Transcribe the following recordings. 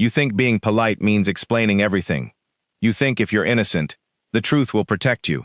You think being polite means explaining everything. You think if you're innocent, the truth will protect you.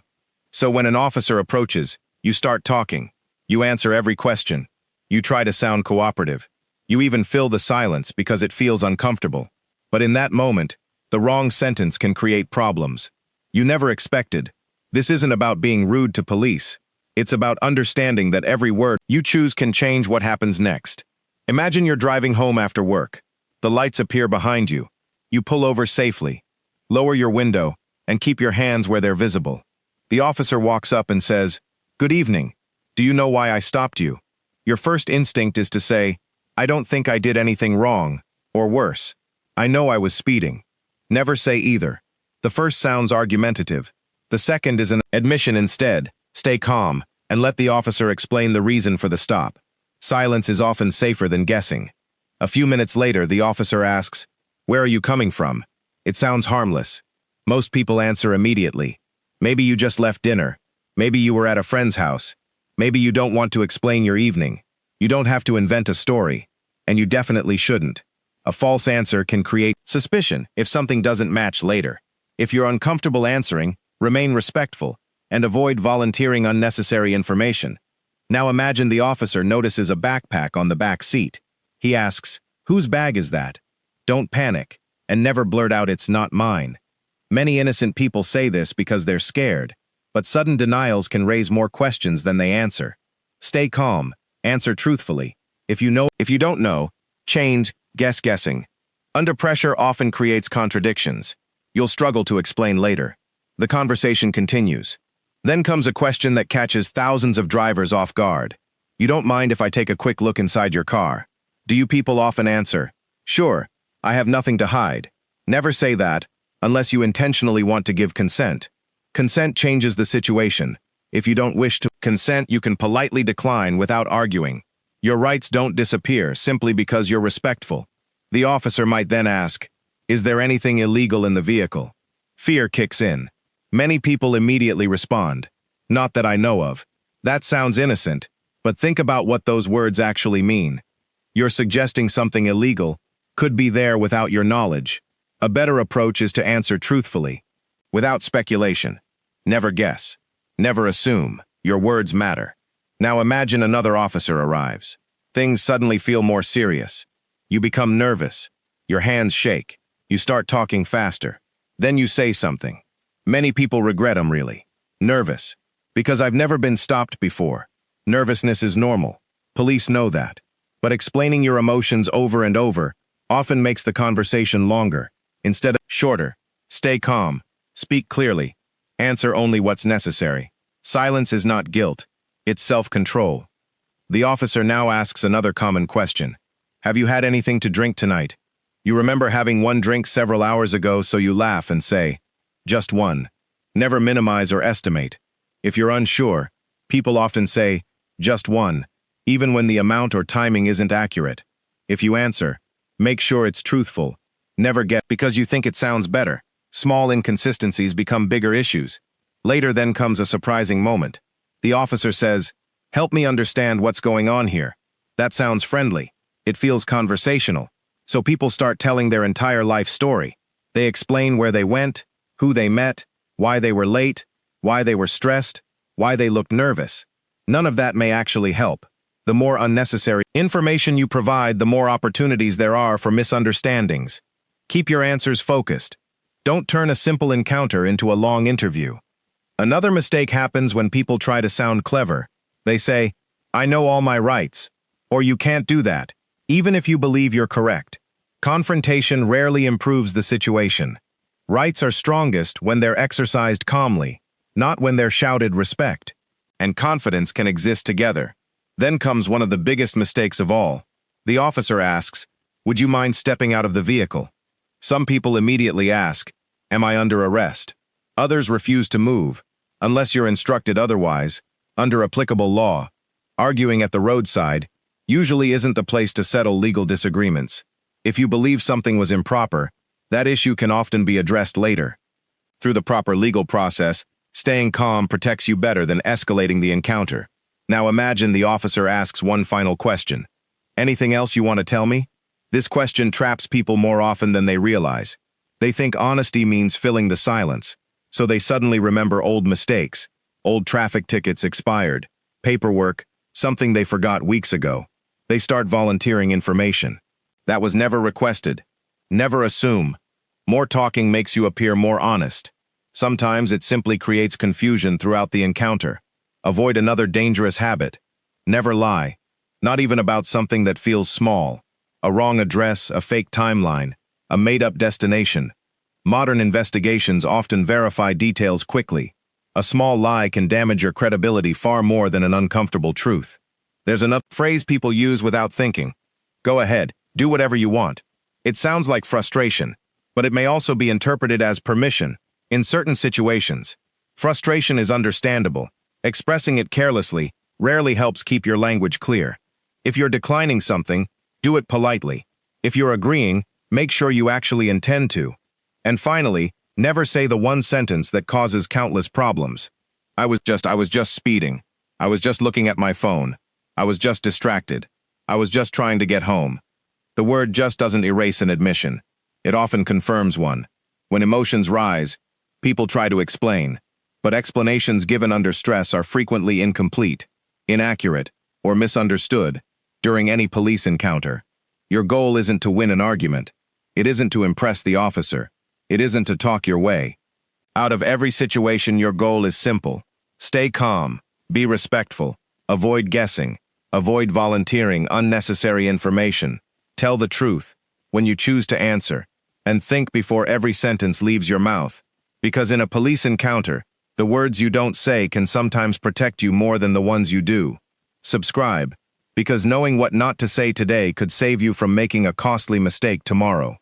So when an officer approaches, you start talking. You answer every question. You try to sound cooperative. You even fill the silence because it feels uncomfortable. But in that moment, the wrong sentence can create problems you never expected. This isn't about being rude to police. It's about understanding that every word you choose can change what happens next. Imagine you're driving home after work. The lights appear behind you. You pull over safely. Lower your window and keep your hands where they're visible. The officer walks up and says, "Good evening. Do you know why I stopped you?" Your first instinct is to say, "I don't think I did anything wrong," or worse, "I know I was speeding." Never say either. The first sounds argumentative. The second is an admission instead. Stay calm and let the officer explain the reason for the stop. Silence is often safer than guessing. A few minutes later, the officer asks, "Where are you coming from?" It sounds harmless. Most people answer immediately. Maybe you just left dinner. Maybe you were at a friend's house. Maybe you don't want to explain your evening. You don't have to invent a story. And you definitely shouldn't. A false answer can create suspicion if something doesn't match later. If you're uncomfortable answering, remain respectful and avoid volunteering unnecessary information. Now imagine the officer notices a backpack on the back seat. He asks, "Whose bag is that?" Don't panic, and never blurt out, "It's not mine." Many innocent people say this because they're scared, but sudden denials can raise more questions than they answer. Stay calm, answer truthfully. If you don't know, change, guessing. Under pressure often creates contradictions. You'll struggle to explain later. The conversation continues. Then comes a question that catches thousands of drivers off guard. "You don't mind if I take a quick look inside your car?" Do you people often answer, "Sure, I have nothing to hide"? Never say that, unless you intentionally want to give consent. Consent changes the situation. If you don't wish to consent, you can politely decline without arguing. Your rights don't disappear simply because you're respectful. The officer might then ask, "Is there anything illegal in the vehicle?" Fear kicks in. Many people immediately respond, "Not that I know of." That sounds innocent, but think about what those words actually mean. You're suggesting something illegal could be there without your knowledge. A better approach is to answer truthfully, without speculation. Never guess. Never assume. Your words matter. Now imagine another officer arrives. Things suddenly feel more serious. You become nervous. Your hands shake. You start talking faster. Then you say something. Many people regret them really. Nervous. Because I've never been stopped before. Nervousness is normal. Police know that. But explaining your emotions over and over often makes the conversation longer, instead of shorter. Stay calm. Speak clearly. Answer only what's necessary. Silence is not guilt. It's self-control. The officer now asks another common question. "Have you had anything to drink tonight?" You remember having one drink several hours ago, so you laugh and say, "Just one." Never minimize or estimate. If you're unsure, people often say, "Just one," even when the amount or timing isn't accurate. If you answer, make sure it's truthful. Never guess because you think it sounds better. Small inconsistencies become bigger issues. Later then comes a surprising moment. The officer says, "Help me understand what's going on here." That sounds friendly. It feels conversational. So people start telling their entire life story. They explain where they went, who they met, why they were late, why they were stressed, why they looked nervous. None of that may actually help. The more unnecessary information you provide, the more opportunities there are for misunderstandings. Keep your answers focused. Don't turn a simple encounter into a long interview. Another mistake happens when people try to sound clever. They say, "I know all my rights," or "You can't do that," even if you believe you're correct. Confrontation rarely improves the situation. Rights are strongest when they're exercised calmly, not when they're shouted respect. And confidence can exist together. Then comes one of the biggest mistakes of all. The officer asks, "Would you mind stepping out of the vehicle?" Some people immediately ask, "Am I under arrest?" Others refuse to move, unless you're instructed otherwise, under applicable law. Arguing at the roadside usually isn't the place to settle legal disagreements. If you believe something was improper, that issue can often be addressed later. Through the proper legal process, staying calm protects you better than escalating the encounter. Now imagine the officer asks one final question. "Anything else you want to tell me?" This question traps people more often than they realize. They think honesty means filling the silence, so they suddenly remember old mistakes, old traffic tickets expired, paperwork, something they forgot weeks ago. They start volunteering information that was never requested. Never assume. More talking makes you appear more honest. Sometimes it simply creates confusion throughout the encounter. Avoid another dangerous habit. Never lie. Not even about something that feels small. A wrong address, a fake timeline, a made-up destination. Modern investigations often verify details quickly. A small lie can damage your credibility far more than an uncomfortable truth. There's another phrase people use without thinking. Go ahead, do whatever you want. It sounds like frustration, but it may also be interpreted as permission. In certain situations, frustration is understandable. Expressing it carelessly rarely helps keep your language clear. If you're declining something, do it politely. If you're agreeing, make sure you actually intend to. And finally, never say the one sentence that causes countless problems. I was just speeding. I was just looking at my phone. I was just distracted. I was just trying to get home. The word just doesn't erase an admission. It often confirms one. When emotions rise, people try to explain, but explanations given under stress are frequently incomplete, inaccurate, or misunderstood during any police encounter. Your goal isn't to win an argument. It isn't to impress the officer. It isn't to talk your way. Out of every situation, your goal is simple. Stay calm, be respectful, avoid guessing, avoid volunteering unnecessary information, tell the truth when you choose to answer, and think before every sentence leaves your mouth. Because in a police encounter, the words you don't say can sometimes protect you more than the ones you do. Subscribe, because knowing what not to say today could save you from making a costly mistake tomorrow.